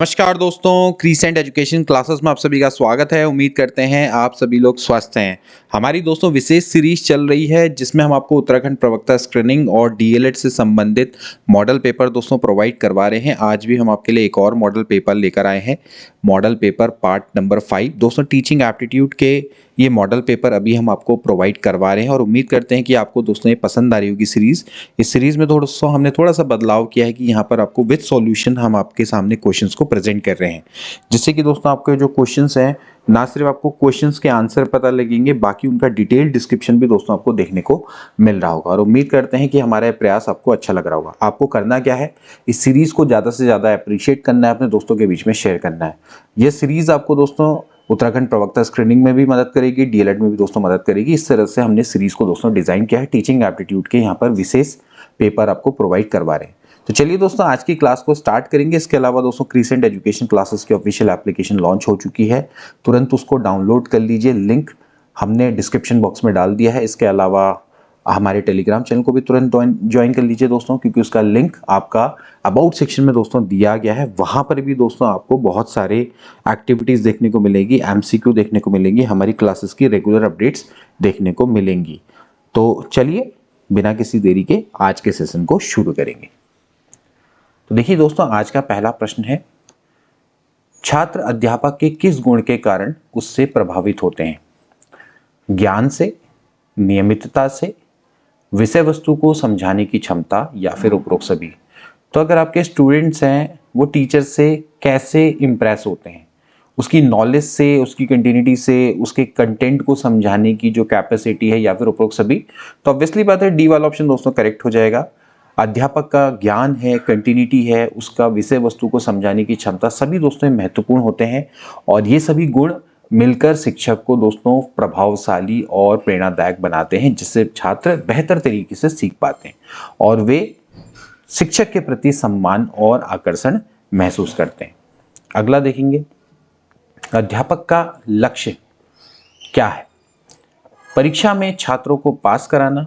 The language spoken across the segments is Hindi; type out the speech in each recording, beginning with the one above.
नमस्कार दोस्तों, क्रीसेंट एजुकेशन क्लासेस में आप सभी का स्वागत है। उम्मीद करते हैं आप सभी लोग स्वस्थ हैं। हमारी दोस्तों विशेष सीरीज चल रही है जिसमें हम आपको उत्तराखंड प्रवक्ता स्क्रीनिंग और डीएलएड से संबंधित मॉडल पेपर दोस्तों प्रोवाइड करवा रहे हैं। आज भी हम आपके लिए एक और मॉडल पेपर लेकर आए हैं, मॉडल पेपर पार्ट नंबर 5। दोस्तों टीचिंग एप्टीट्यूड के ये मॉडल पेपर अभी हम आपको प्रोवाइड करवा रहे हैं और उम्मीद करते हैं कि आपको दोस्तों ये पसंद आ रही होगी सीरीज। इस सीरीज में दोस्तों हमने थोड़ा सा बदलाव किया है कि यहाँ पर आपको विद सॉल्यूशन हम आपके सामने क्वेश्चंस को प्रेजेंट कर रहे हैं, जिससे कि दोस्तों आपके जो क्वेश्चंस हैं ना सिर्फ आपको क्वेश्चंस के आंसर पता लगेंगे, बाकी उनका डिटेल डिस्क्रिप्शन भी दोस्तों आपको देखने को मिल रहा होगा। और उम्मीद करते हैं कि हमारा ये प्रयास आपको अच्छा लग रहा होगा। आपको करना क्या है, इस सीरीज को ज़्यादा से ज़्यादा अप्रिशिएट करना है, अपने दोस्तों के बीच में शेयर करना है। ये सीरीज आपको दोस्तों उत्तराखंड प्रवक्ता स्क्रीनिंग में भी मदद करेगी, डीएलएड में भी दोस्तों मदद करेगी। इस तरह से हमने सीरीज को दोस्तों डिजाइन किया है। टीचिंग एप्टीट्यूड के यहाँ पर विशेष पेपर आपको प्रोवाइड करवा रहे हैं। तो चलिए दोस्तों आज की क्लास को स्टार्ट करेंगे। इसके अलावा दोस्तों क्रीसेंट एजुकेशन क्लासेस की ऑफिशियल एप्लीकेशन लॉन्च हो चुकी है, तुरंत उसको डाउनलोड कर लीजिए। लिंक हमने डिस्क्रिप्शन बॉक्स में डाल दिया है। इसके अलावा हमारे टेलीग्राम चैनल को भी तुरंत ज्वाइन कर लीजिए दोस्तों, क्योंकि उसका लिंक आपका अबाउट सेक्शन में दोस्तों दिया गया है। वहाँ पर भी दोस्तों आपको बहुत सारे एक्टिविटीज़ देखने को मिलेगी, एमसीक्यू देखने को मिलेंगी, हमारी क्लासेस की रेगुलर अपडेट्स देखने को मिलेंगी। तो चलिए बिना किसी देरी के आज के सेशन को शुरू करेंगे। तो देखिए दोस्तों, आज का पहला प्रश्न है, छात्र अध्यापक के किस गुण के कारण उससे प्रभावित होते हैं? ज्ञान से, नियमितता से, विषय वस्तु को समझाने की क्षमता, या फिर उपरोक्त सभी। तो अगर आपके स्टूडेंट्स हैं वो टीचर से कैसे इम्प्रेस होते हैं, उसकी नॉलेज से, उसकी कंटिन्यूटी से, उसके कंटेंट को समझाने की जो कैपेसिटी है, या फिर उपरोक्त सभी, तो ऑब्वियसली बात है डी वाला ऑप्शन दोस्तों करेक्ट हो जाएगा। अध्यापक का ज्ञान है, कंटिन्यूटी है, उसका विषय वस्तु को समझाने की क्षमता, सभी दोस्तों महत्वपूर्ण होते हैं। और ये सभी गुण मिलकर शिक्षक को दोस्तों प्रभावशाली और प्रेरणादायक बनाते हैं, जिससे छात्र बेहतर तरीके से सीख पाते हैं और वे शिक्षक के प्रति सम्मान और आकर्षण महसूस करते हैं। अगला देखेंगे, अध्यापक का लक्ष्य क्या है? परीक्षा में छात्रों को पास कराना,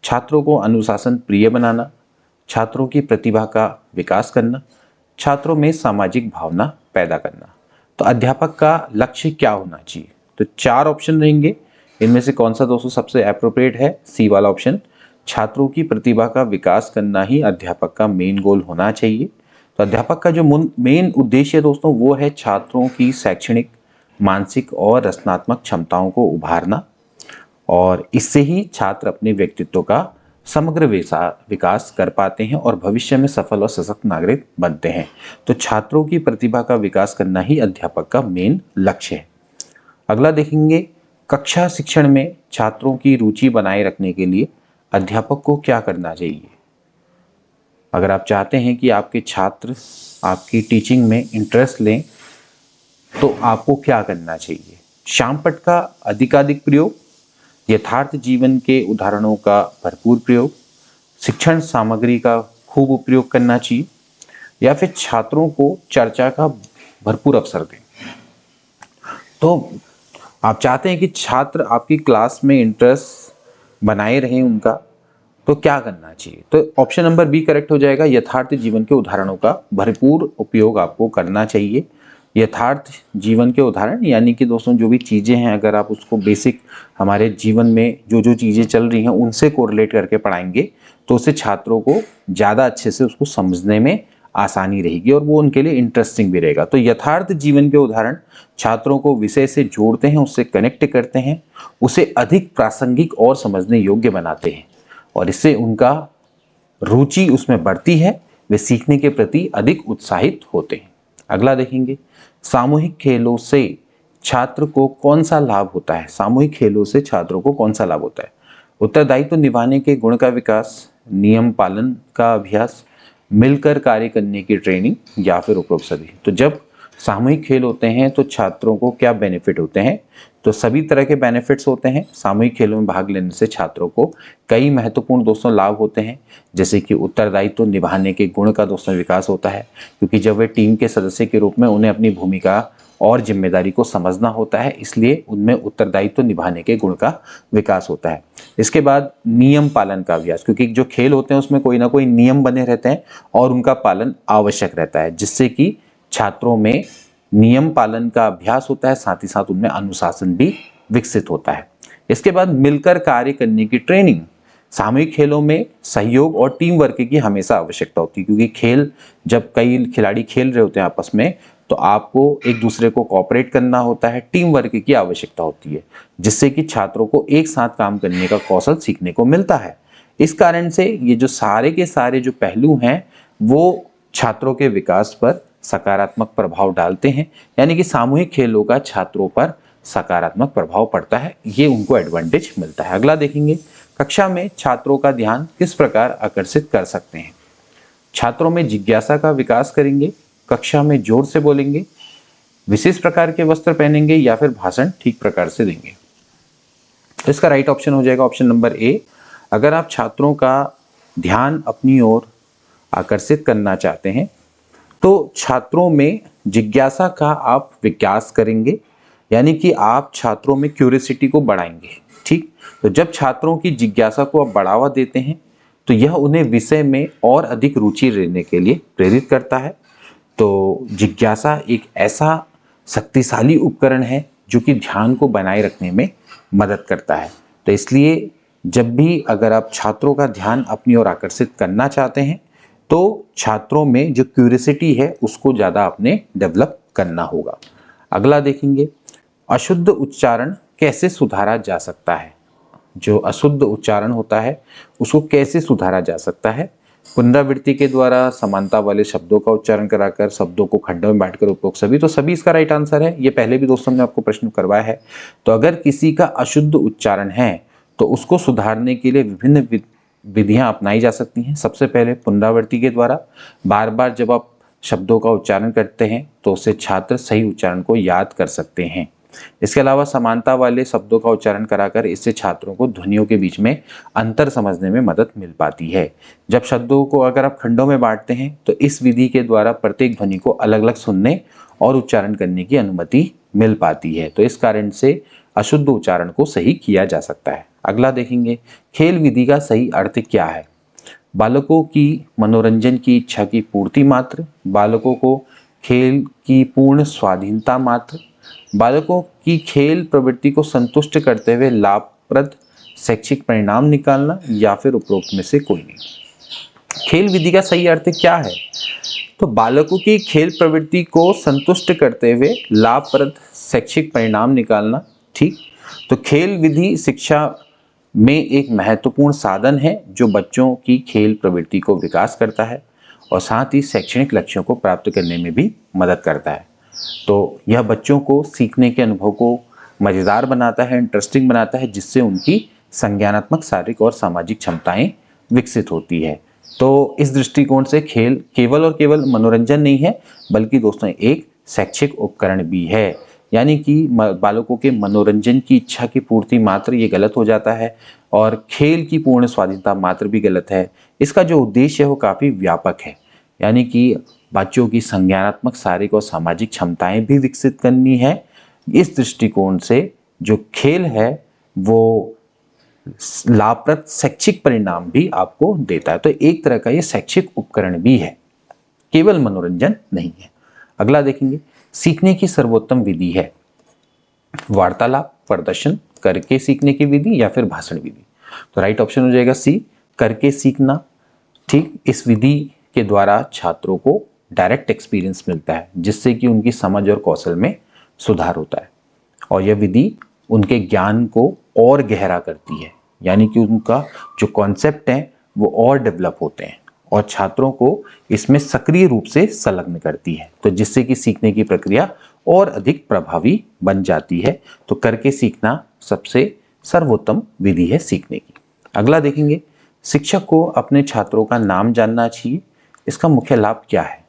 छात्रों को अनुशासन प्रिय बनाना, छात्रों की प्रतिभा का विकास करना, छात्रों में सामाजिक भावना पैदा करना। तो अध्यापक का लक्ष्य क्या होना चाहिए? तो 4 ऑप्शन रहेंगे, इनमें से कौन सा दोस्तों सबसे एप्रोप्रिएट है? सी वाला ऑप्शन, छात्रों की प्रतिभा का विकास करना ही अध्यापक का मेन गोल होना चाहिए। तो अध्यापक का जो मेन उद्देश्य है दोस्तों वो है छात्रों की शैक्षणिक, मानसिक और रचनात्मक क्षमताओं को उभारना, और इससे ही छात्र अपने व्यक्तित्व का समग्र विकास कर पाते हैं और भविष्य में सफल और सशक्त नागरिक बनते हैं। तो छात्रों की प्रतिभा का विकास करना ही अध्यापक का मेन लक्ष्य है। अगला देखेंगे, कक्षा शिक्षण में छात्रों की रुचि बनाए रखने के लिए अध्यापक को क्या करना चाहिए? अगर आप चाहते हैं कि आपके छात्र आपकी टीचिंग में इंटरेस्ट लें तो आपको क्या करना चाहिए? शामपट का अधिकाधिक प्रयोग, यथार्थ जीवन के उदाहरणों का भरपूर प्रयोग, शिक्षण सामग्री का खूब उपयोग करना चाहिए, या फिर छात्रों को चर्चा का भरपूर अवसर दें। तो आप चाहते हैं कि छात्र आपकी क्लास में इंटरेस्ट बनाए रहें उनका, तो क्या करना चाहिए? तो ऑप्शन नंबर बी करेक्ट हो जाएगा। यथार्थ जीवन के उदाहरणों का भरपूर उपयोग आपको करना चाहिए। यथार्थ जीवन के उदाहरण यानी कि दोस्तों जो भी चीज़ें हैं, अगर आप उसको बेसिक हमारे जीवन में जो जो चीज़ें चल रही हैं उनसे कोरिलेट करके पढ़ाएंगे तो उससे छात्रों को ज़्यादा अच्छे से उसको समझने में आसानी रहेगी और वो उनके लिए इंटरेस्टिंग भी रहेगा। तो यथार्थ जीवन के उदाहरण छात्रों को विषय से जोड़ते हैं, उससे कनेक्ट करते हैं, उसे अधिक प्रासंगिक और समझने योग्य बनाते हैं, और इससे उनका रुचि उसमें बढ़ती है, वे सीखने के प्रति अधिक उत्साहित होते हैं। अगला देखेंगे, सामूहिक खेलों से छात्र को कौन सा लाभ होता है? सामूहिक खेलों से छात्रों को कौन सा लाभ होता है? उत्तरदायित्व निभाने के गुण का विकास, नियम पालन का अभ्यास, मिलकर कार्य करने की ट्रेनिंग, या फिर उपरोक्त सभी। तो जब सामूहिक खेल होते हैं तो छात्रों को क्या बेनिफिट होते हैं? तो सभी तरह के बेनिफिट्स होते हैं। सामूहिक खेलों में भाग लेने से छात्रों को कई महत्वपूर्ण दोस्तों लाभ होते हैं, जैसे कि उत्तरदायित्व निभाने के गुण का दोस्तों विकास होता है, क्योंकि जब वे टीम के सदस्य के रूप में उन्हें अपनी भूमिका और जिम्मेदारी को समझना होता है, इसलिए उनमें उत्तरदायित्व निभाने के गुण का विकास होता है। इसके बाद नियम पालन का अभ्यास, क्योंकि जो खेल होते हैं उसमें कोई ना कोई नियम बने रहते हैं और उनका पालन आवश्यक रहता है, जिससे कि छात्रों में नियम पालन का अभ्यास होता है, साथ ही साथ उनमें अनुशासन भी विकसित होता है। इसके बाद मिलकर कार्य करने की ट्रेनिंग। सामूहिक खेलों में सहयोग और टीम वर्क की हमेशा आवश्यकता होती है, क्योंकि खेल जब कई खिलाड़ी खेल रहे होते हैं आपस में, तो आपको एक दूसरे को कोऑपरेट करना होता है, टीम वर्क की आवश्यकता होती है, जिससे कि छात्रों को एक साथ काम करने का कौशल सीखने को मिलता है। इस कारण से ये जो सारे के सारे जो पहलू हैं वो छात्रों के विकास पर सकारात्मक प्रभाव डालते हैं, यानी कि सामूहिक खेलों का छात्रों पर सकारात्मक प्रभाव पड़ता है, ये उनको एडवांटेज मिलता है। अगला देखेंगे, कक्षा में छात्रों का ध्यान किस प्रकार आकर्षित कर सकते हैं। छात्रों में जिज्ञासा का विकास करेंगे, कक्षा में जोर से बोलेंगे, विशेष प्रकार के वस्त्र पहनेंगे या फिर भाषण ठीक प्रकार से देंगे। तो इसका राइट ऑप्शन हो जाएगा ऑप्शन नंबर ए। अगर आप छात्रों का ध्यान अपनी ओर आकर्षित करना चाहते हैं तो छात्रों में जिज्ञासा का आप विकास करेंगे, यानी कि आप छात्रों में क्यूरियोसिटी को बढ़ाएंगे। ठीक, तो जब छात्रों की जिज्ञासा को आप बढ़ावा देते हैं तो यह उन्हें विषय में और अधिक रुचि लेने के लिए प्रेरित करता है। तो जिज्ञासा एक ऐसा शक्तिशाली उपकरण है जो कि ध्यान को बनाए रखने में मदद करता है। तो इसलिए जब भी अगर आप छात्रों का ध्यान अपनी ओर आकर्षित करना चाहते हैं तो छात्रों में जो क्यूरियोसिटी है उसको ज़्यादा आपने डेवलप करना होगा। अगला देखेंगे, अशुद्ध उच्चारण कैसे सुधारा जा सकता है। जो अशुद्ध उच्चारण होता है उसको कैसे सुधारा जा सकता है। पुनरावृत्ति के द्वारा, समानता वाले शब्दों का उच्चारण कराकर, शब्दों को खंडों में बांटकर, उपरोक्त सभी, तो सभी इसका राइट आंसर है। ये पहले भी दोस्तों ने आपको प्रश्न करवाया है। तो अगर किसी का अशुद्ध उच्चारण है तो उसको सुधारने के लिए विभिन्न विधियां अपनाई जा सकती हैं। सबसे पहले पुनरावृत्ति के द्वारा, बार बार जब आप शब्दों का उच्चारण करते हैं तो उससे छात्र सही उच्चारण को याद कर सकते हैं। इसके अलावा समानता वाले शब्दों का उच्चारण कराकर इससे छात्रों को ध्वनियों के बीच में अंतर समझने में मदद मिल पाती है। जब शब्दों को अगर आप खंडों में बांटते हैं तो इस विधि के द्वारा प्रत्येक ध्वनि को अलग अलग सुनने और उच्चारण करने की अनुमति मिल पाती है। तो इस कारण से अशुद्ध उच्चारण को सही किया जा सकता है। अगला देखेंगे, खेल विधि का सही अर्थ क्या है। बालकों की मनोरंजन की इच्छा की पूर्ति मात्र, बालकों को खेल की पूर्ण स्वाधीनता मात्र, बालकों की खेल प्रवृत्ति को संतुष्ट करते हुए लाभप्रद शैक्षिक परिणाम निकालना, या फिर उपरोक्त में से कोई नहीं। खेल विधि का सही अर्थ क्या है। तो बालकों की खेल प्रवृत्ति को संतुष्ट करते हुए लाभप्रद शैक्षिक परिणाम निकालना। ठीक, तो खेल विधि शिक्षा में एक महत्वपूर्ण साधन है जो बच्चों की खेल प्रवृत्ति को विकास करता है और साथ ही शैक्षणिक लक्ष्यों को प्राप्त करने में भी मदद करता है। तो यह बच्चों को सीखने के अनुभव को मज़ेदार बनाता है, इंटरेस्टिंग बनाता है, जिससे उनकी संज्ञानात्मक, शारीरिक और सामाजिक क्षमताएं विकसित होती है। तो इस दृष्टिकोण से खेल केवल और केवल मनोरंजन नहीं है, बल्कि दोस्तों एक शैक्षिक उपकरण भी है। यानी कि बालकों के मनोरंजन की इच्छा की पूर्ति मात्र ये गलत हो जाता है और खेल की पूर्ण स्वाधीनता मात्र भी गलत है। इसका जो उद्देश्य है वो काफ़ी व्यापक है, यानी कि बच्चों की संज्ञानात्मक, शारीरिक और सामाजिक क्षमताएं भी विकसित करनी है। इस दृष्टिकोण से जो खेल है वो लाभप्रद शैक्षिक परिणाम भी आपको देता है। तो एक तरह का ये शैक्षिक उपकरण भी है, केवल मनोरंजन नहीं है। अगला देखेंगे, सीखने की सर्वोत्तम विधि है वार्तालाप, प्रदर्शन, करके सीखने की विधि या फिर भाषण विधि। तो राइट ऑप्शन हो जाएगा सी, करके सीखना। ठीक, इस विधि के द्वारा छात्रों को डायरेक्ट एक्सपीरियंस मिलता है, जिससे कि उनकी समझ और कौशल में सुधार होता है और यह विधि उनके ज्ञान को और गहरा करती है, यानी कि उनका जो कॉन्सेप्ट है वो और डेवलप होते हैं और छात्रों को इसमें सक्रिय रूप से संलग्न करती है, तो जिससे कि सीखने की प्रक्रिया और अधिक प्रभावी बन जाती है। तो करके सीखना सबसे सर्वोत्तम विधि है सीखने की। अगला देखेंगे, शिक्षक को अपने छात्रों का नाम जानना चाहिए। इसका मुख्य लाभ क्या है।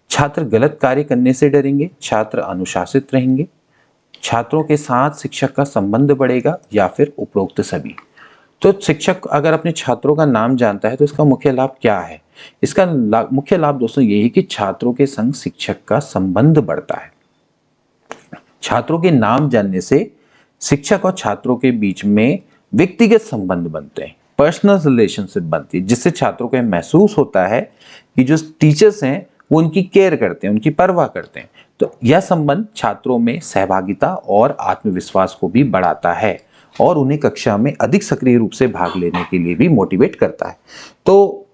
छात्र गलत कार्य करने से डरेंगे, छात्र अनुशासित रहेंगे, छात्रों के साथ शिक्षक का संबंध बढ़ेगा, या फिर उपरोक्त सभी। तो शिक्षक अगर अपने छात्रों का नाम जानता है तो इसका मुख्य लाभ क्या है। इसका मुख्य लाभ दोस्तों ये है कि छात्रों के संग शिक्षक का संबंध बढ़ता है। छात्रों के नाम जानने से शिक्षक और छात्रों के बीच में व्यक्तिगत संबंध बनते हैं, पर्सनल रिलेशनशिप बनती है, जिससे छात्रों को महसूस होता है कि जो टीचर्स हैं वो उनकी केयर करते हैं, उनकी परवाह करते हैं। तो यह संबंध छात्रों में सहभागिता और आत्मविश्वास को भी बढ़ाता है और उन्हें कक्षा में अधिक सक्रिय रूप से भाग लेने के लिए भी मोटिवेट करता है। तो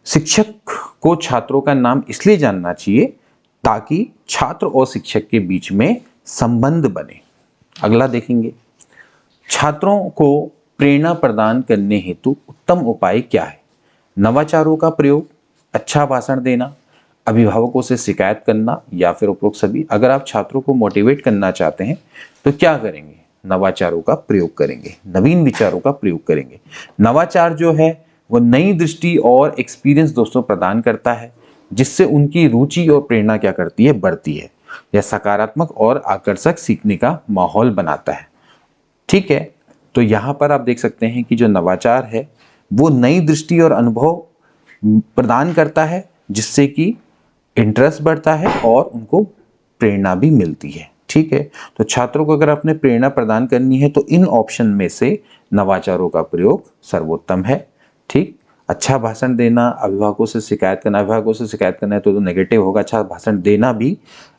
शिक्षक को छात्रों का नाम इसलिए जानना चाहिए ताकि छात्र और शिक्षक के बीच में संबंध बने। अगला देखेंगे, छात्रों को प्रेरणा प्रदान करने हेतु उत्तम उपाय क्या है? नवाचारों का प्रयोग, अच्छा भाषण देना, अभिभावकों से शिकायत करना या फिर उपरोक्त सभी। अगर आप छात्रों को मोटिवेट करना चाहते हैं तो क्या करेंगे? नवाचारों का प्रयोग करेंगे, नवीन विचारों का प्रयोग करेंगे। नवाचार जो है वो नई दृष्टि और एक्सपीरियंस दोस्तों प्रदान करता है, जिससे उनकी रुचि और प्रेरणा क्या करती है? बढ़ती है। यह सकारात्मक और आकर्षक सीखने का माहौल बनाता है। ठीक है, तो यहाँ पर आप देख सकते हैं कि जो नवाचार है वो नई दृष्टि और अनुभव प्रदान करता है, जिससे कि इंटरेस्ट बढ़ता है और उनको प्रेरणा भी मिलती है। ठीक है, तो छात्रों को अगर आपने प्रेरणा प्रदान करनी है तो इन ऑप्शन में से नवाचारों का प्रयोग सर्वोत्तम है। ठीक, अच्छा भाषण देना, अभिभावकों से शिकायत करना। अभिभावकों से शिकायत करना है तो नेगेटिव होगा। अच्छा भाषण देना भी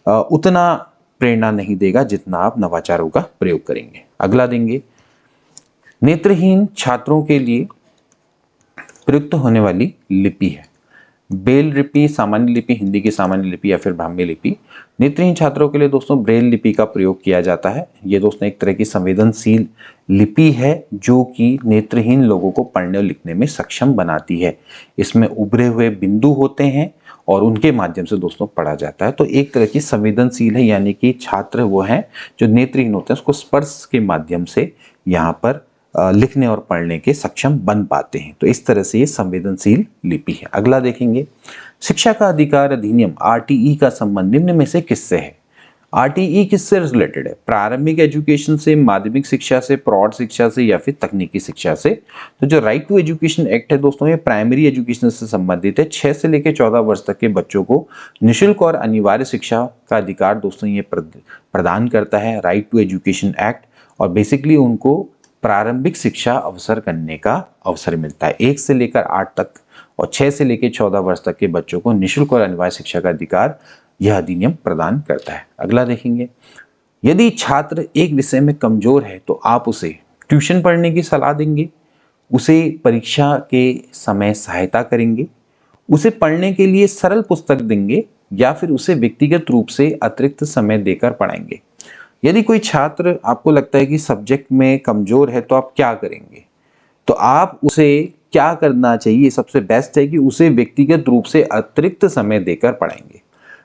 उतना प्रेरणा नहीं देगा जितना आप नवाचारों का प्रयोग करेंगे। अगला देंगे, नेत्रहीन छात्रों के लिए प्रयुक्त होने वाली लिपि है। ब्रेल लिपि, सामान्य लिपि, हिंदी की सामान्य लिपि या फिर ब्राह्मी लिपि। नेत्रहीन छात्रों के लिए दोस्तों ब्रेल लिपि का प्रयोग किया जाता है। ये दोस्तों एक तरह की संवेदनशील लिपि है जो कि नेत्रहीन लोगों को पढ़ने और लिखने में सक्षम बनाती है। इसमें उभरे हुए बिंदु होते हैं और उनके माध्यम से दोस्तों पढ़ा जाता है। तो एक तरह की संवेदनशील है, यानी कि छात्र वो हैं जो नेत्रहीन होते हैं, उसको स्पर्श के माध्यम से यहाँ पर लिखने और पढ़ने के सक्षम बन पाते हैं। तो इस तरह से ये संवेदनशील लिपि है। अगला देखेंगे, शिक्षा का अधिकार अधिनियम आरटीई का संबंध निम्न में से किससे है? आरटीई किससे रिलेटेड है? प्रारंभिक एजुकेशन से, माध्यमिक शिक्षा से, प्रौढ़ शिक्षा से या फिर तकनीकी शिक्षा से? तो जो राइट टू एजुकेशन एक्ट है दोस्तों, ये प्राइमरी एजुकेशन से संबंधित है। 6 से लेकर 14 वर्ष तक के बच्चों को निःशुल्क और अनिवार्य शिक्षा का अधिकार दोस्तों ये प्रदान करता है राइट टू एजुकेशन एक्ट। और बेसिकली उनको प्रारंभिक शिक्षा अवसर करने का अवसर मिलता है। 1 से लेकर 8 तक और 6 से लेकर 14 वर्ष तक के बच्चों को निःशुल्क और अनिवार्य शिक्षा का अधिकार यह अधिनियम प्रदान करता है। अगला देखेंगे, यदि छात्र एक विषय में कमजोर है तो आप उसे ट्यूशन पढ़ने की सलाह देंगे, उसे परीक्षा के समय सहायता करेंगे, उसे पढ़ने के लिए सरल पुस्तक देंगे या फिर उसे व्यक्तिगत रूप से अतिरिक्त समय देकर पढ़ाएंगे? यदि कोई छात्र आपको लगता है कि सब्जेक्ट में कमजोर है तो आप क्या करेंगे? तो आप उसे क्या करना चाहिए? सबसे बेस्ट है कि उसे व्यक्तिगत रूप से अतिरिक्त समय देकर पढ़ाएंगे।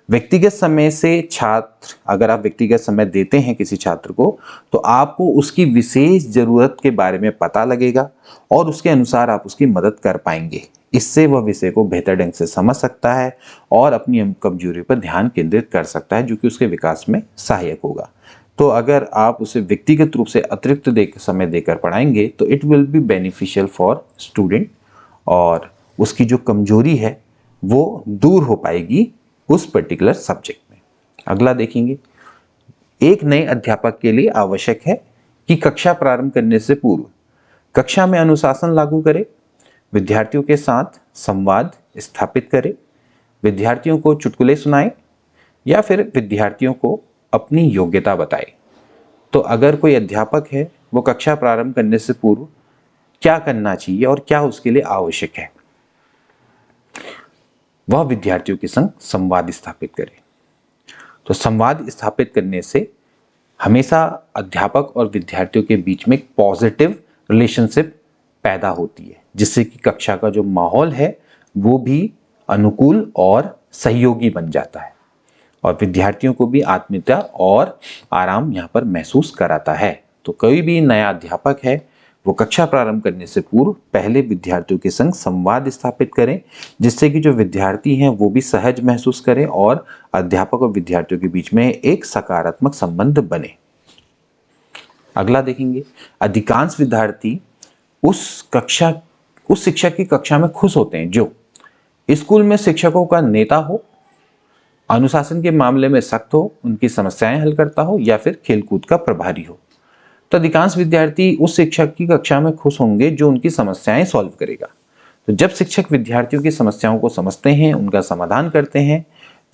व्यक्तिगत समय से छात्र, अगर आप व्यक्तिगत समय देते हैं किसी छात्र को तो आपको उसकी विशेष जरूरत के बारे में पता लगेगा और उसके अनुसार आप उसकी मदद कर पाएंगे। इससे वह विषय को बेहतर ढंग से समझ सकता है और अपनी कमजोरी पर ध्यान केंद्रित कर सकता है, जो कि उसके विकास में सहायक होगा। तो अगर आप उसे व्यक्तिगत रूप से अतिरिक्त समय देकर पढ़ाएंगे तो it will be beneficial for student और उसकी जो कमजोरी है वो दूर हो पाएगी उस पर्टिकुलर सब्जेक्ट में। अगला देखेंगे, एक नए अध्यापक के लिए आवश्यक है कि कक्षा प्रारंभ करने से पूर्व कक्षा में अनुशासन लागू करे, विद्यार्थियों के साथ संवाद स्थापित करे, विद्यार्थियों को चुटकुले सुनाए या फिर विद्यार्थियों को अपनी योग्यता बताए। तो अगर कोई अध्यापक है वो कक्षा प्रारंभ करने से पूर्व क्या करना चाहिए और क्या उसके लिए आवश्यक है? वह विद्यार्थियों के संग संवाद स्थापित करे। तो संवाद स्थापित करने से हमेशा अध्यापक और विद्यार्थियों के बीच में एक पॉजिटिव रिलेशनशिप पैदा होती है, जिससे कि कक्षा का जो माहौल है वो भी अनुकूल और सहयोगी बन जाता है और विद्यार्थियों को भी आत्मीयता और आराम यहाँ पर महसूस कराता है। तो कोई भी नया अध्यापक है वो कक्षा प्रारंभ करने से पूर्व पहले विद्यार्थियों के संग संवाद स्थापित करें, जिससे कि जो विद्यार्थी हैं वो भी सहज महसूस करें और अध्यापक और विद्यार्थियों के बीच में एक सकारात्मक संबंध बने। अगला देखेंगे, अधिकांश विद्यार्थी उस शिक्षक की कक्षा में खुश होते हैं जो स्कूल में शिक्षकों का नेता हो, अनुशासन के मामले में सख्त हो, उनकी समस्याएं हल करता हो या फिर खेलकूद का प्रभारी हो। तो अधिकांश विद्यार्थी उस शिक्षक की कक्षा में खुश होंगे जो उनकी समस्याएं सॉल्व करेगा। तो जब शिक्षक विद्यार्थियों की समस्याओं को समझते हैं, उनका समाधान करते हैं,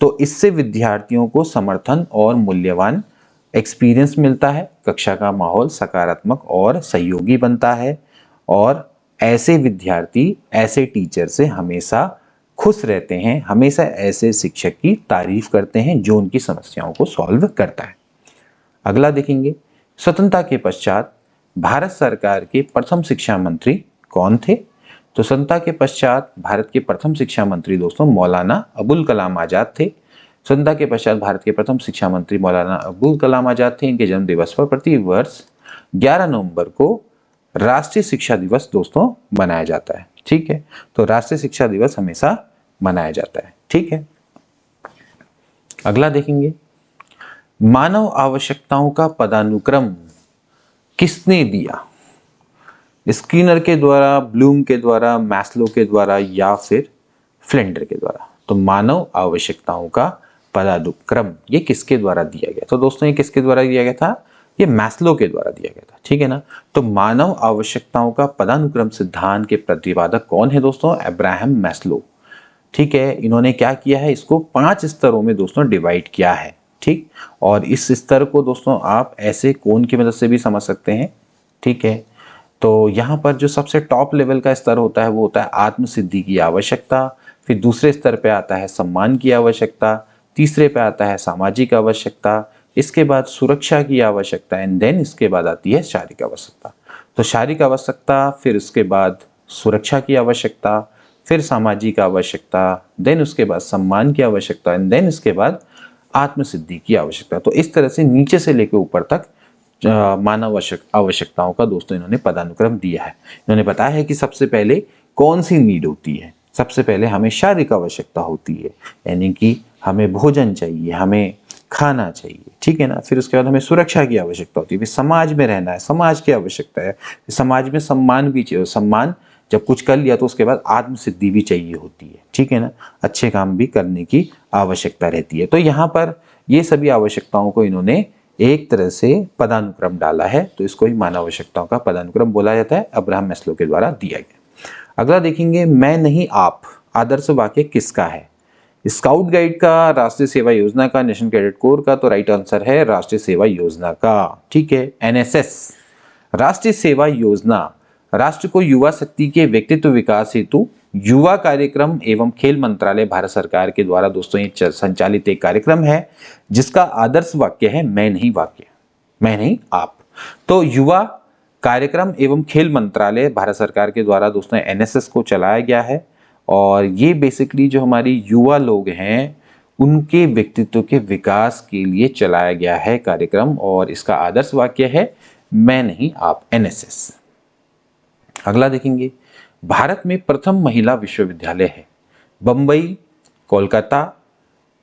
तो इससे विद्यार्थियों को समर्थन और मूल्यवान एक्सपीरियंस मिलता है। कक्षा का माहौल सकारात्मक और सहयोगी बनता है और ऐसे विद्यार्थी ऐसे टीचर से हमेशा खुश रहते हैं, हमेशा ऐसे शिक्षक की तारीफ करते हैं जो उनकी समस्याओं को सॉल्व करता है। अगला देखेंगे, स्वतंत्रता के पश्चात भारत सरकार के प्रथम शिक्षा मंत्री कौन थे? तो स्वतंत्रता के पश्चात भारत के प्रथम शिक्षा मंत्री दोस्तों मौलाना अबुल कलाम आजाद थे। स्वतंत्रता के पश्चात भारत के प्रथम शिक्षा मंत्री मौलाना अबुल कलाम आजाद थे। इनके जन्म दिवस पर प्रति वर्ष 11 नवंबर को राष्ट्रीय शिक्षा दिवस दोस्तों मनाया जाता है। ठीक है, तो राष्ट्रीय शिक्षा दिवस हमेशा मनाया जाता है। ठीक है, अगला देखेंगे, मानव आवश्यकताओं का पदानुक्रम किसने दिया? स्किनर के द्वारा, ब्लूम के द्वारा, मैस्लो के द्वारा या फिर फ्लेंडर के द्वारा? तो मानव आवश्यकताओं का पदानुक्रम ये किसके द्वारा दिया गया? तो दोस्तों ये किसके द्वारा दिया गया था? ये मैस्लो के द्वारा दिया गया था। ठीक है ना, तो मानव आवश्यकताओं का पदानुक्रम सिद्धांत के प्रतिपादक कौन है दोस्तों? Abraham Maslow. ठीक है, इन्होंने क्या किया है, इसको 5 स्तरों में दोस्तों डिवाइड किया है। ठीक, और इस स्तर को दोस्तों आप ऐसे कोण की मदद से भी समझ सकते हैं। ठीक है, तो यहाँ पर जो सबसे टॉप लेवल का स्तर होता है वो होता है आत्मसिद्धि की आवश्यकता, फिर दूसरे स्तर पे आता है सम्मान की आवश्यकता, तीसरे पे आता है सामाजिक आवश्यकता, इसके बाद सुरक्षा की आवश्यकता एंड देन इसके बाद आती है शारीरिक आवश्यकता। तो शारीरिक आवश्यकता, फिर उसके बाद सुरक्षा की आवश्यकता, फिर सामाजिक आवश्यकता, देन उसके बाद सम्मान की आवश्यकता एंड देन इसके बाद आत्मसिद्धि की आवश्यकता। तो इस तरह से नीचे से लेकर ऊपर तक मानव आवश्यकताओं का दोस्तों इन्होंने पदानुक्रम दिया है। इन्होंने बताया है कि सबसे पहले कौन सी नीड होती है। सबसे पहले हमें शारीरिक आवश्यकता होती है, यानी कि हमें भोजन चाहिए, हमें खाना चाहिए। ठीक है ना, फिर उसके बाद हमें सुरक्षा की आवश्यकता होती है, फिर समाज में रहना है, समाज की आवश्यकता है, समाज में सम्मान भी चाहिए, सम्मान जब कुछ कर लिया तो उसके बाद आत्मसिद्धि भी चाहिए होती है। ठीक है ना, अच्छे काम भी करने की आवश्यकता रहती है। तो यहाँ पर ये सभी आवश्यकताओं को इन्होंने एक तरह से पदानुक्रम डाला है, तो इसको ही मानव आवश्यकताओं का पदानुक्रम बोला जाता है, अब्राहम मैस्लो के द्वारा दिया गया। अगला देखेंगे, मैं नहीं आप आदर्श वाक्य किसका है? स्काउट गाइड का, राष्ट्रीय सेवा योजना का, नेशनल कैडेट कोर का? तो राइट आंसर है राष्ट्रीय सेवा योजना का। ठीक है, एनएसएस राष्ट्रीय सेवा योजना राष्ट्र को युवा शक्ति के व्यक्तित्व विकास हेतु युवा कार्यक्रम एवं खेल मंत्रालय भारत सरकार के द्वारा दोस्तों ये संचालित एक कार्यक्रम है जिसका आदर्श वाक्य है मैं नहीं वाक्य, मैं नहीं आप। तो युवा कार्यक्रम एवं खेल मंत्रालय भारत सरकार के द्वारा दोस्तों एनएसएस को चलाया गया है और ये बेसिकली जो हमारी युवा लोग हैं उनके व्यक्तित्व के विकास के लिए चलाया गया है कार्यक्रम और इसका आदर्श वाक्य है मैं नहीं आप, एनएसएस। अगला देखेंगे, भारत में प्रथम महिला विश्वविद्यालय है बंबई, कोलकाता,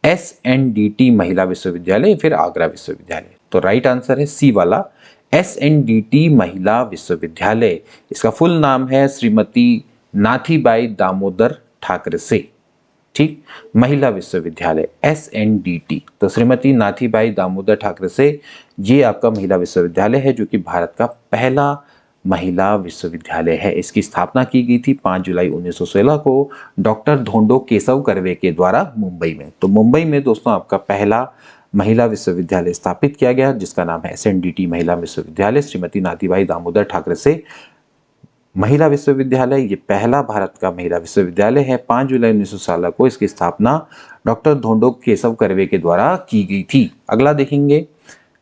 एसएनडीटी महिला विश्वविद्यालय, फिर आगरा विश्वविद्यालय? तो राइट आंसर है सी वाला, एसएनडीटी महिला विश्वविद्यालय। इसका फुल नाम है श्रीमती नाथीबाई दामोदर ठाकरसे। ठीक, महिला विश्वविद्यालय एसएनडीटी। तो श्रीमती नाथीबाई दामोदर ठाकरसे ये आपका महिला विश्वविद्यालय है जो कि भारत का पहला महिला विश्वविद्यालय है। इसकी स्थापना की गई थी 5 जुलाई 1916 को डॉक्टर धोंडो केशव कर्वे के द्वारा मुंबई में। तो मुंबई में दोस्तों आपका पहला महिला विश्वविद्यालय स्थापित किया गया जिसका नाम है एसएनडीटी महिला विश्वविद्यालय। श्रीमती नाथीबाई दामोदर ठाकरसे महिला विश्वविद्यालय ये पहला भारत का महिला विश्वविद्यालय है। 5 जुलाई 1916 को इसकी स्थापना डॉक्टर धोंडो केशव कर्वे के द्वारा की गई थी। अगला देखेंगे,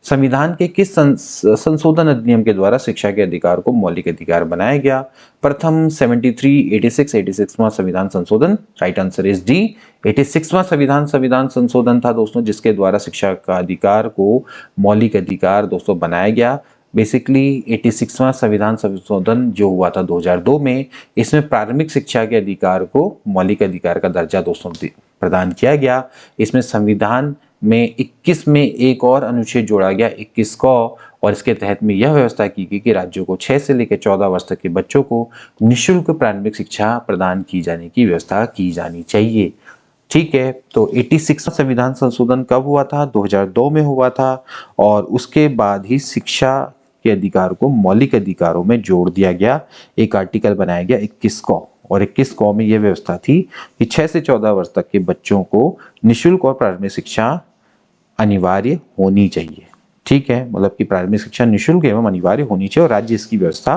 संविधान के किस संशोधन अधिनियम के द्वारा शिक्षा के अधिकार को मौलिक अधिकार बनाया गया? प्रथम 86वां संविधान संशोधन, राइट आंसर इज डी 86वां संविधान संशोधन था दोस्तों जिसके द्वारा शिक्षा का अधिकार को मौलिक अधिकार दोस्तों बनाया गया। बेसिकली 86वां संविधान संशोधन जो हुआ था 2002 में, इसमें प्रारंभिक शिक्षा के अधिकार को मौलिक अधिकार का दर्जा दोस्तों प्रदान किया गया। इसमें संविधान में 21 में एक और अनुच्छेद जोड़ा गया 21 को और इसके तहत में यह व्यवस्था की गई कि राज्यों को 6 से लेकर 14 वर्ष तक के बच्चों को निःशुल्क प्रारंभिक शिक्षा प्रदान की जाने की व्यवस्था की जानी चाहिए। ठीक है, तो 86वां संविधान संशोधन कब हुआ था? 2002 में हुआ था और उसके बाद ही शिक्षा के अधिकार को मौलिक अधिकारों में जोड़ दिया गया, एक आर्टिकल बनाया गया 21 को और 21 कौ में यह व्यवस्था थी कि 6 से 14 वर्ष तक के बच्चों को निःशुल्क और प्रारंभिक शिक्षा अनिवार्य होनी चाहिए। ठीक है, मतलब कि प्रारंभिक शिक्षा निःशुल्क एवं अनिवार्य होनी चाहिए और राज्य इसकी व्यवस्था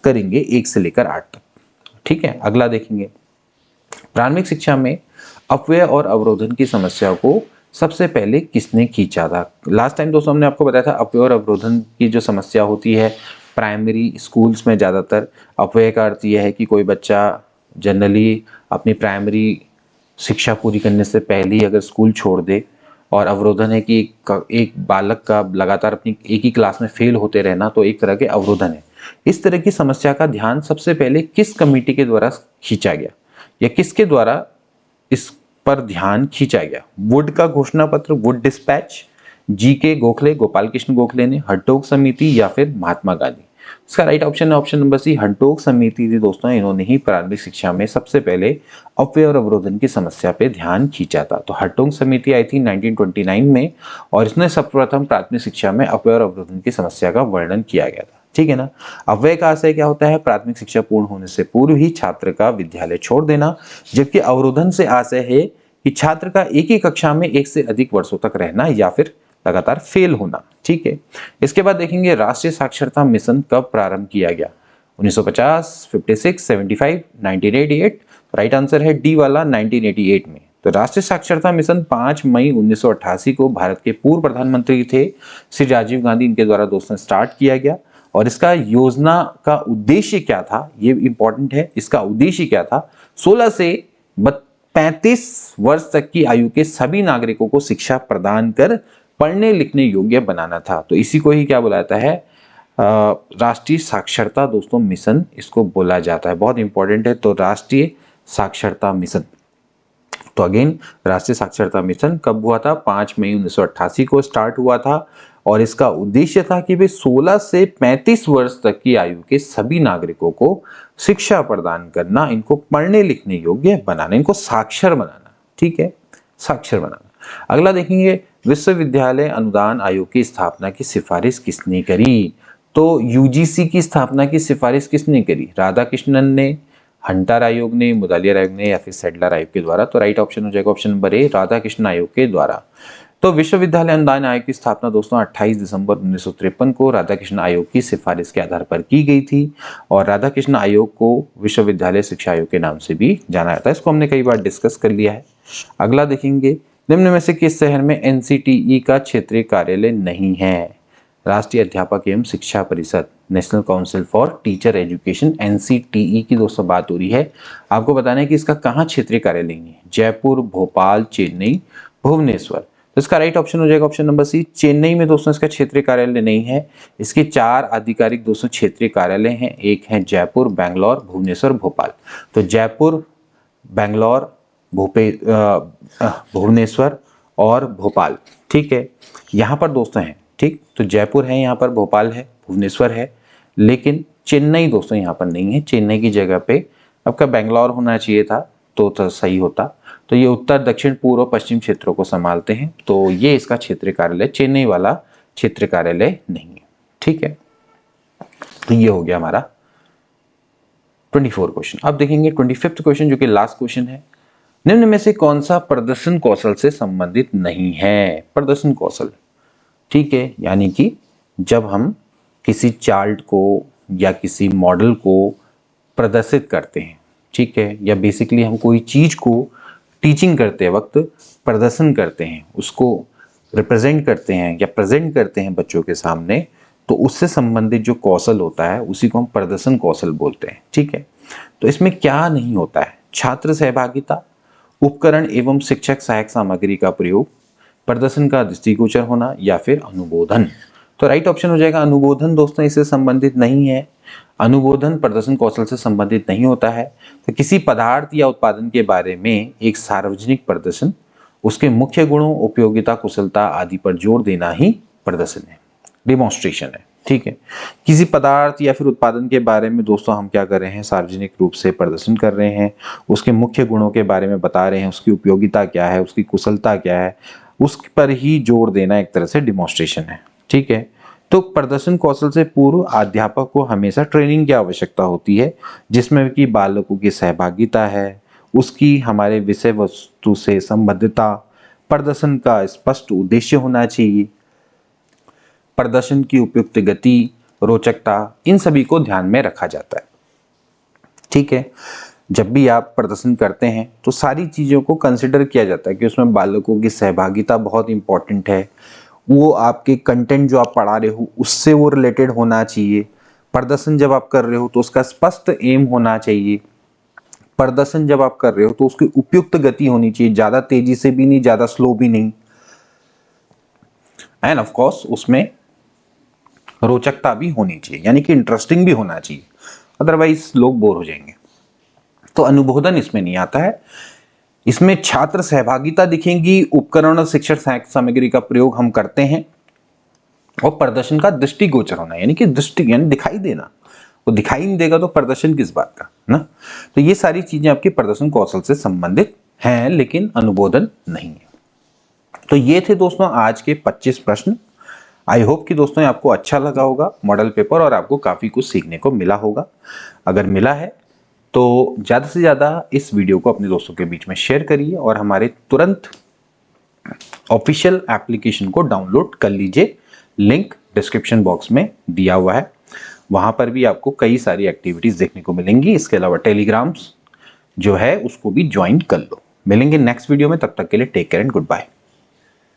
करेंगे 1 से लेकर 8 तक। ठीक है, अगला देखेंगे, प्रारंभिक शिक्षा में अपव्यय और अवरोधन की समस्या को सबसे पहले किसने खींचा था? लास्ट टाइम दोस्तों हमने आपको बताया था अपव्यय और अवरोधन की जो समस्या होती है प्राइमरी स्कूल्स में ज़्यादातर, अपव्यय का अर्थ यह है कि कोई बच्चा जनरली अपनी प्राइमरी शिक्षा पूरी करने से पहले ही अगर स्कूल छोड़ दे, और अवरोधन है कि एक बालक का लगातार अपनी एक ही क्लास में फेल होते रहना, तो एक तरह के अवरोधन है। इस तरह की समस्या का ध्यान सबसे पहले किस कमेटी के द्वारा खींचा गया या किसके द्वारा इस पर ध्यान खींचा गया? वुड का घोषणा पत्र, Wood dispatch, GK. Gokhale, Gopal Krishna Gokhale ने, हंटोग समिति या फिर महात्मा गांधी? इसका राइट ऑप्शन है ऑप्शन नंबर सी, हंटोग समिति थी दोस्तों। इन्होंने ही प्रारंभिक शिक्षा में सबसे पहले अपव्यय और अवरोधन की समस्या पे ध्यान खींचा था। तो हंटोग समिति आई थी 1929 में और इसने सर्वप्रथम प्राथमिक शिक्षा में अपव्यय और अवरोधन की समस्या का वर्णन किया गया था। ठीक है ना। अपव्यय का आशय क्या होता है? प्राथमिक शिक्षा पूर्ण होने से पूर्व ही छात्र का विद्यालय छोड़ देना, जबकि अवरोधन से आशय है कि छात्र का एक ही कक्षा में 1 से अधिक वर्षों तक रहना या फिर लगातार फेल होना। ठीक है, इसके बाद देखेंगे राष्ट्रीय साक्षरता मिशन कब प्रारंभ किया गया? 1950, 56, 75, 1988। राइट आंसर है डी वाला 1988 में। तो राष्ट्रीय साक्षरता मिशन 5 मई 1988 को भारत के पूर्व प्रधानमंत्री थे श्री राजीव गांधी, इनके द्वारा दोस्तों स्टार्ट किया गया। और इसका योजना का उद्देश्य क्या था, ये इंपॉर्टेंट है। इसका उद्देश्य क्या था? 16 से 35 वर्ष तक की आयु के सभी नागरिकों को शिक्षा प्रदान कर पढ़ने लिखने योग्य बनाना था। तो इसी को ही क्या बोला जाता है? राष्ट्रीय साक्षरता दोस्तों मिशन इसको बोला जाता है। बहुत इंपॉर्टेंट है। तो राष्ट्रीय साक्षरता मिशन, तो अगेन राष्ट्रीय साक्षरता मिशन कब हुआ था? 5 मई 1988 को स्टार्ट हुआ था और इसका उद्देश्य था कि वे 16 से 35 वर्ष तक की आयु के सभी नागरिकों को शिक्षा प्रदान करना, इनको पढ़ने लिखने योग्य बनाना, इनको साक्षर बनाना। ठीक है, साक्षर बनाना। अगला देखेंगे, विश्वविद्यालय अनुदान आयोग की स्थापना की सिफारिश किसने करी? तो यूजीसी की स्थापना की सिफारिश किसने करी? राधाकृष्णन ने, हंटर आयोग ने, मुदालियर आयोग ने या फिर सेडलर आयोग के द्वारा? तो राइट ऑप्शन हो जाएगा ऑप्शन नंबर ए, राधाकृष्ण आयोग के द्वारा। तो विश्वविद्यालय अनुदान आयोग की स्थापना दोस्तों 28 दिसंबर 1953 को राधाकृष्ण आयोग की सिफारिश के आधार पर की गई थी और राधाकृष्ण आयोग को विश्वविद्यालय शिक्षा आयोग के नाम से भी जाना जाता है। इसको हमने कई बार डिस्कस कर लिया है। अगला देखेंगे, निम्न में से किस शहर में एनसीटीई का क्षेत्रीय कार्यालय नहीं है? राष्ट्रीय अध्यापक एवं शिक्षा परिषद, national council for teacher education, NCTE की दोस्तों बात हो रही है। आपको बताना है कि इसका कहाँ क्षेत्रीय कार्यालय नहीं है? जयपुर, भोपाल, चेन्नई, भुवनेश्वर। तो इसका राइट ऑप्शन हो जाएगा ऑप्शन नंबर सी, चेन्नई में दोस्तों इसका क्षेत्रीय कार्यालय नहीं है। इसके 4 आधिकारिक दोस्तों क्षेत्रीय कार्यालय हैं, एक है जयपुर, बैंगलोर, भुवनेश्वर, भोपाल। तो जयपुर, बैंगलोर, भुवनेश्वर और भोपाल। ठीक है, यहाँ पर दोस्तों हैं। ठीक, तो जयपुर है, यहाँ पर भोपाल है, भुवनेश्वर है, लेकिन चेन्नई दोस्तों यहाँ पर नहीं है। चेन्नई की जगह पे आपका बैंगलोर होना चाहिए था तो सही होता। तो ये उत्तर, दक्षिण, पूर्व, पश्चिम क्षेत्रों को संभालते हैं। तो ये इसका क्षेत्रीय कार्यालय, चेन्नई वाला क्षेत्रीय कार्यालय नहीं है। ठीक है, तो ये हो गया हमारा 24 क्वेश्चन। अब देखेंगे 25th क्वेश्चन जो कि लास्ट क्वेश्चन है। निम्न में से कौन सा प्रदर्शन कौशल से संबंधित नहीं है? प्रदर्शन कौशल, ठीक है, यानी कि जब हम किसी चार्ट को या किसी मॉडल को प्रदर्शित करते हैं, ठीक है, या बेसिकली हम कोई चीज को टीचिंग करते वक्त प्रदर्शन करते हैं, उसको रिप्रेजेंट करते हैं या प्रेजेंट करते हैं बच्चों के सामने, तो उससे संबंधित जो कौशल होता है उसी को हम प्रदर्शन कौशल बोलते हैं। ठीक है, तो इसमें क्या नहीं होता है? छात्र सहभागिता, उपकरण एवं शिक्षक सहायक सामग्री का प्रयोग, प्रदर्शन का दृष्टिगोचर होना या फिर अनुबोधन। तो राइट ऑप्शन हो जाएगा अनुबोधन दोस्तों, इससे संबंधित नहीं है। अनुबोधन प्रदर्शन कौशल से संबंधित नहीं होता है। तो किसी पदार्थ या उत्पादन के बारे में एक सार्वजनिक प्रदर्शन, उसके मुख्य गुणों, उपयोगिता, कुशलता आदि पर जोर देना ही प्रदर्शन है, डिमॉन्स्ट्रेशन है। ठीक है, किसी पदार्थ या फिर उत्पादन के बारे में दोस्तों हम क्या कर रहे हैं? सार्वजनिक रूप से प्रदर्शन कर रहे हैं, उसके मुख्य गुणों के बारे में बता रहे हैं, उसकी उपयोगिता क्या है, उसकी कुशलता क्या है, उस पर ही जोर देना एक तरह से डिमॉन्स्ट्रेशन है। ठीक है, तो प्रदर्शन कौशल से पूर्व अध्यापक को हमेशा ट्रेनिंग की आवश्यकता होती है, जिसमें कि बालकों की सहभागिता है, उसकी हमारे विषय वस्तु से संबद्धता, प्रदर्शन का स्पष्ट उद्देश्य होना चाहिए, प्रदर्शन की उपयुक्त गति, रोचकता, इन सभी को ध्यान में रखा जाता है। ठीक है, जब भी आप प्रदर्शन करते हैं तो सारी चीज़ों को कंसिडर किया जाता है कि उसमें बालकों की सहभागिता बहुत इंपॉर्टेंट है, वो आपके कंटेंट जो आप पढ़ा रहे हो उससे वो रिलेटेड होना चाहिए। प्रदर्शन जब आप कर रहे हो तो उसका स्पष्ट एम होना चाहिए। प्रदर्शन जब आप कर रहे हो तो उसकी उपयुक्त गति होनी चाहिए, ज़्यादा तेजी से भी नहीं, ज़्यादा स्लो भी नहीं, एंड ऑफ कोर्स उसमें रोचकता भी होनी चाहिए, यानी कि इंटरेस्टिंग भी होना चाहिए, अदरवाइज लोग बोर हो जाएंगे। तो अनुबोधन इसमें नहीं आता है। इसमें छात्र सहभागिता दिखेंगी, उपकरण और शिक्षण सामग्री का प्रयोग हम करते हैं, और प्रदर्शन का दृष्टिगोचर होना, यानी कि दृष्टि यानी दिखाई देना। वो दिखाई नहीं देगा तो प्रदर्शन किस बात का ना। तो ये सारी चीजें आपकी प्रदर्शन कौशल से संबंधित हैं, लेकिन अनुबोधन नहीं है। तो ये थे दोस्तों आज के 25 प्रश्न। आई होप कि दोस्तों आपको अच्छा लगा होगा मॉडल पेपर, और आपको काफी कुछ सीखने को मिला होगा। अगर मिला है तो ज़्यादा से ज़्यादा इस वीडियो को अपने दोस्तों के बीच में शेयर करिए, और हमारे तुरंत ऑफिशियल एप्लीकेशन को डाउनलोड कर लीजिए। लिंक डिस्क्रिप्शन बॉक्स में दिया हुआ है, वहाँ पर भी आपको कई सारी एक्टिविटीज़ देखने को मिलेंगी। इसके अलावा टेलीग्राम्स जो है उसको भी ज्वाइन कर लो। मिलेंगे नेक्स्ट वीडियो में, तब तक के लिए take care and good bye.